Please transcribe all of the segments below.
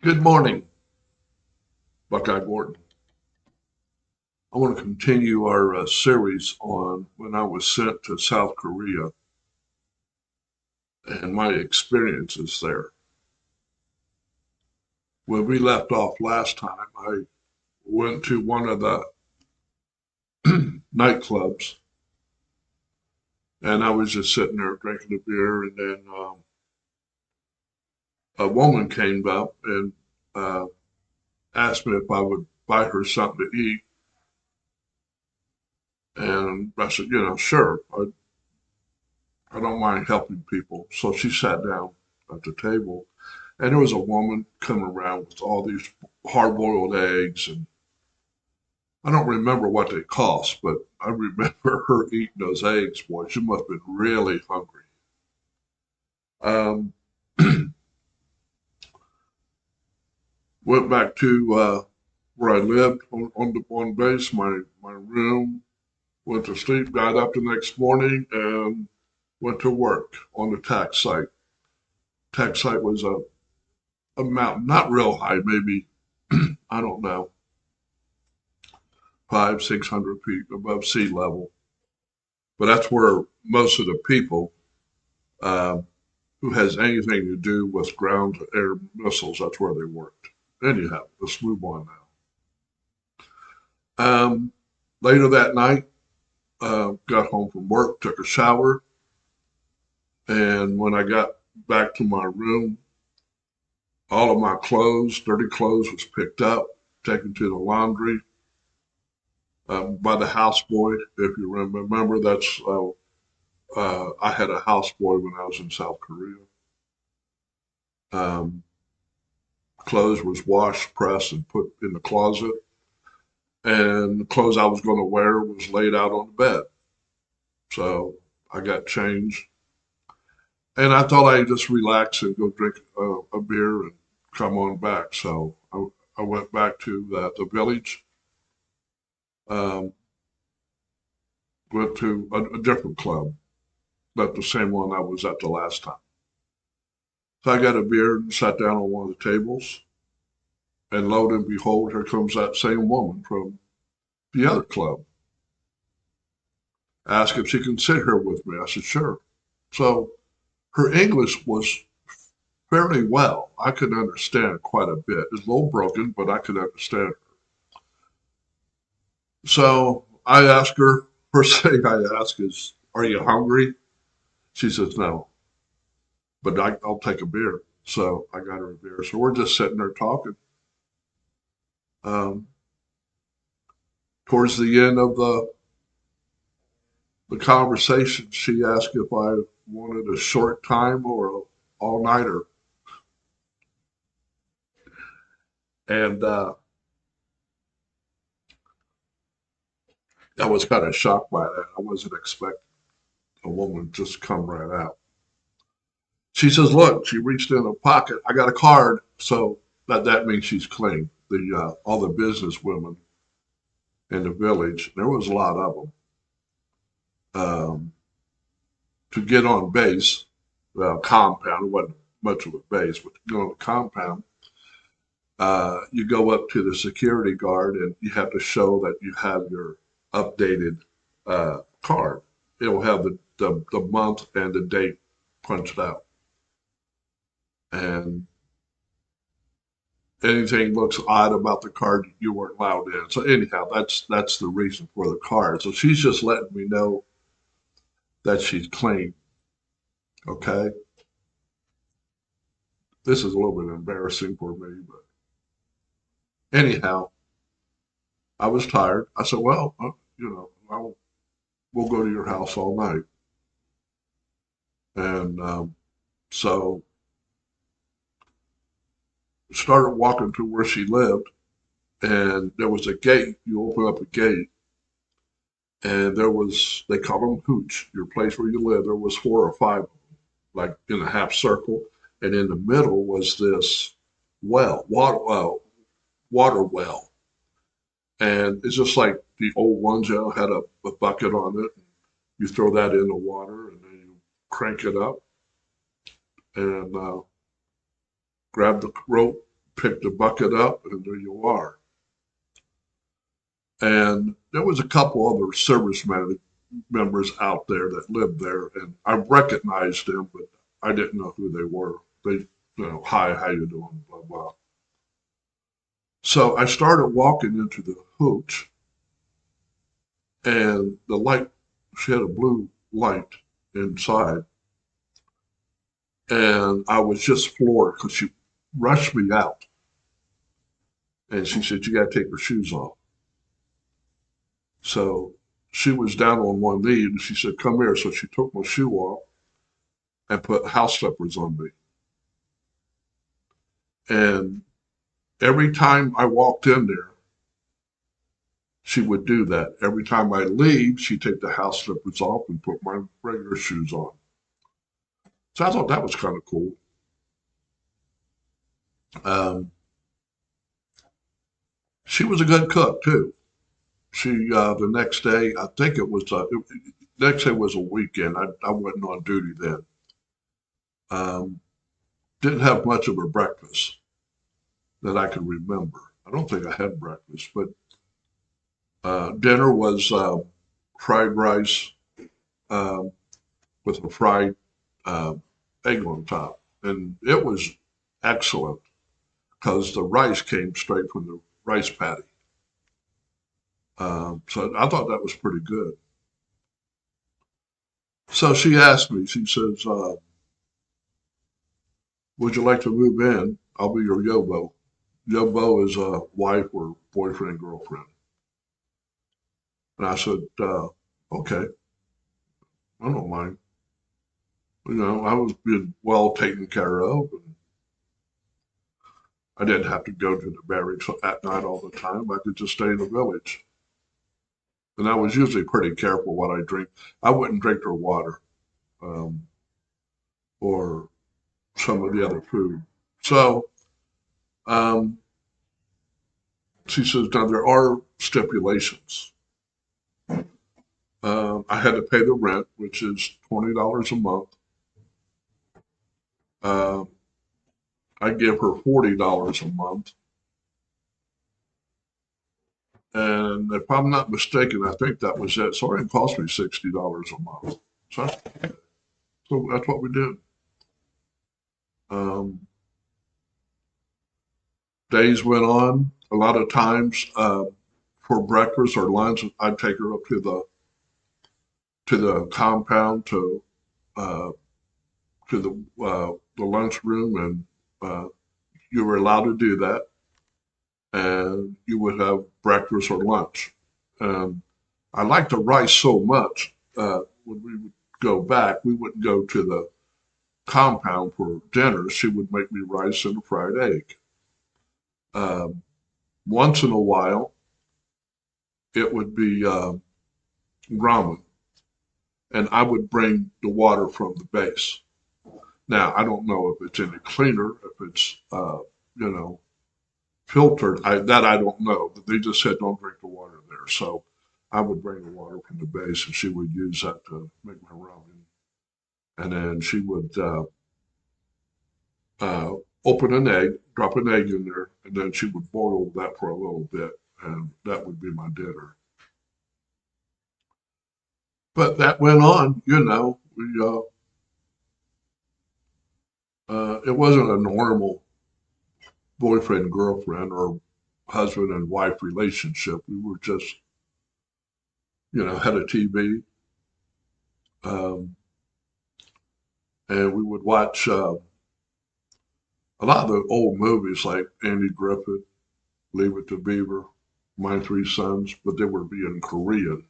Good morning, Buckeye Gordon. I want to continue our series on when I was sent to South Korea and my experiences there. When we left off last time, I went to one of the nightclubs and I was just sitting there drinking a beer. And then a woman came up and uh, asked me if I would buy her something to eat. And I said, sure, I don't mind helping people. So she sat down at the table. And there was a woman coming around with all these hard-boiled eggs, and I don't remember what they cost, but I remember her eating those eggs. Boy, she must have been really hungry. Um, Went back to where I lived on base, my room. Went to sleep, got up the next morning, and went to work on the tax site. Tax site was a mountain, not real high, maybe I don't know, 600 feet above sea level. But that's where most of the people uh, who has anything to do with ground to air missiles, that's where they worked. Anyhow, let's move on now. Later that night, got home from work, took a shower, and when I got back to my room, all of my clothes, dirty clothes, was picked up, taken to the laundry by the houseboy. If you remember, I had a houseboy when I was in South Korea. Um, Clothes was washed, pressed, and put in the closet. And the clothes I was going to wear was laid out on the bed. So I got changed. And I thought I'd just relax and go drink a beer and come on back. So I went back to the village, um, went to a different club, not the same one I was at the last time. So I got a beer and sat down on one of the tables. And lo and behold, here comes that same woman from the other club. Asked if she can sit here with me. I said, sure. So her English was fairly well. I could understand quite a bit. It's a little broken, but I could understand her. So I asked her, first thing I ask is, are you hungry? She says, no, but I'll take a beer. So I got her a beer. So we're just sitting there talking. Um, Towards the end of the conversation, she asked if I wanted a short time or a all nighter. And I was kind of shocked by that. I wasn't expecting a woman just come right out. She says, "Look," she reached in her pocket. "I got a card." So that means she's clean. The all the business women in the village, there was a lot of them. To get on base, compound, it wasn't much of a base, but to get on the compound, you go up to the security guard and you have to show that you have your updated card. It'll have the month and the date punched out. And anything looks odd about the card, you weren't allowed in. So anyhow, that's the reason for the card. So she's just letting me know that she's clean. Okay, this is a little bit embarrassing for me, but anyhow, I was tired. I said, well, we'll go to your house all night. And so started walking to where she lived, and there was a gate. You open up a gate, and there was, they call them hooch, your place where you live. There was four or five, like in a half circle, and in the middle was this water well, and it's just like the old ones. Had a bucket on it. You throw that in the water, and then you crank it up, and grab the rope, pick the bucket up, and there you are. And there was a couple other members out there that lived there, and I recognized them, but I didn't know who they were. They, hi, how you doing, blah blah. So I started walking into the hooch, and the light, she had a blue light inside, and I was just floored because she rushed me out, and she said, "You got to take your shoes off." So she was down on one knee, and she said, "Come here." So she took my shoe off and put house slippers on me. And every time I walked in there, she would do that. Every time I leave, she'd take the house slippers off and put my regular shoes on. So I thought that was kind of cool. Um, she was a good cook too. The next day, I think next day was a weekend. I wasn't on duty then. Um, didn't have much of a breakfast that I can remember. I don't think I had breakfast, but dinner was fried rice um, with a fried uh, egg on top, and it was excellent because the rice came straight from the rice paddy. So I thought that was pretty good. So she asked me, she says, "Would you like to move in? I'll be your yobo." Yobo is a wife or boyfriend, girlfriend. And I said, "Okay, I don't mind." I was being well taken care of. And I didn't have to go to the barracks at night all the time. I could just stay in the village. And I was usually pretty careful what I drink. I wouldn't drink her water um, or some of the other food. So um, she says, now there are stipulations. I had to pay the rent, which is $20 a month. Uh, I give her $40 a month. And if I'm not mistaken, I think that was it. So it cost me $60 a month. So, so that's what we did. Um, days went on. A lot of times for breakfast or lunch, I'd take her up to the compound uh, to the lunchroom, and you were allowed to do that, and you would have breakfast or lunch. And I liked the rice so much. When we would go back, we wouldn't go to the compound for dinner. She would make me rice and a fried egg. Um, once in a while, it would be ramen, and I would bring the water from the base. Now, I don't know if it's any cleaner, if it's you know filtered. I don't know. But they just said don't drink the water there. So I would bring the water from the base, and she would use that to make my ramen. And then she would uh, open an egg, drop an egg in there, and then she would boil that for a little bit, and that would be my dinner. But that went on. It wasn't a normal boyfriend girlfriend or husband and wife relationship. We were just had a TV, um, and we would watch a lot of the old movies like Andy Griffith, Leave It to Beaver, My Three Sons, but they would be in Korean,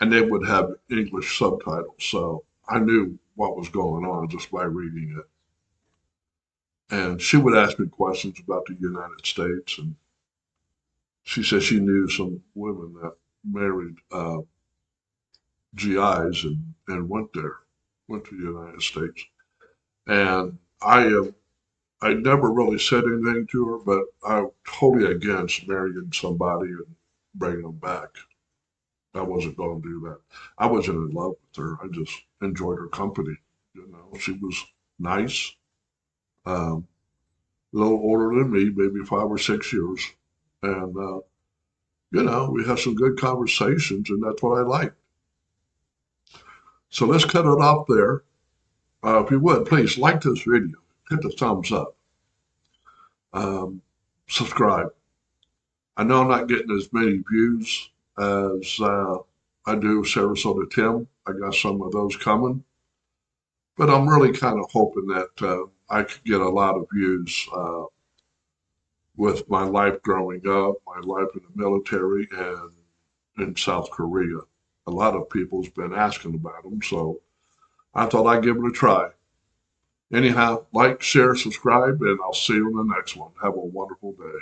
and they would have English subtitles. So I knew what was going on just by reading it. And she would ask me questions about the United States, and she said she knew some women that married GIs and went to the United States. And I never really said anything to her, but I'm totally against marrying somebody and bringing them back. I wasn't going to do that. I wasn't in love with her. I just enjoyed her company. She was nice. Um, a little older than me, maybe 5 or 6 years. And, we have some good conversations, and that's what I like. So let's cut it off there. If you would, please like this video, hit the thumbs up, um, subscribe. I know I'm not getting as many views as I do Sarasota Tim. I got some of those coming, but I'm really kind of hoping that I could get a lot of views with my life growing up, my life in the military, and in South Korea. A lot of people's been asking about them, so I thought I'd give it a try. Anyhow, like, share, subscribe, and I'll see you in the next one. Have a wonderful day.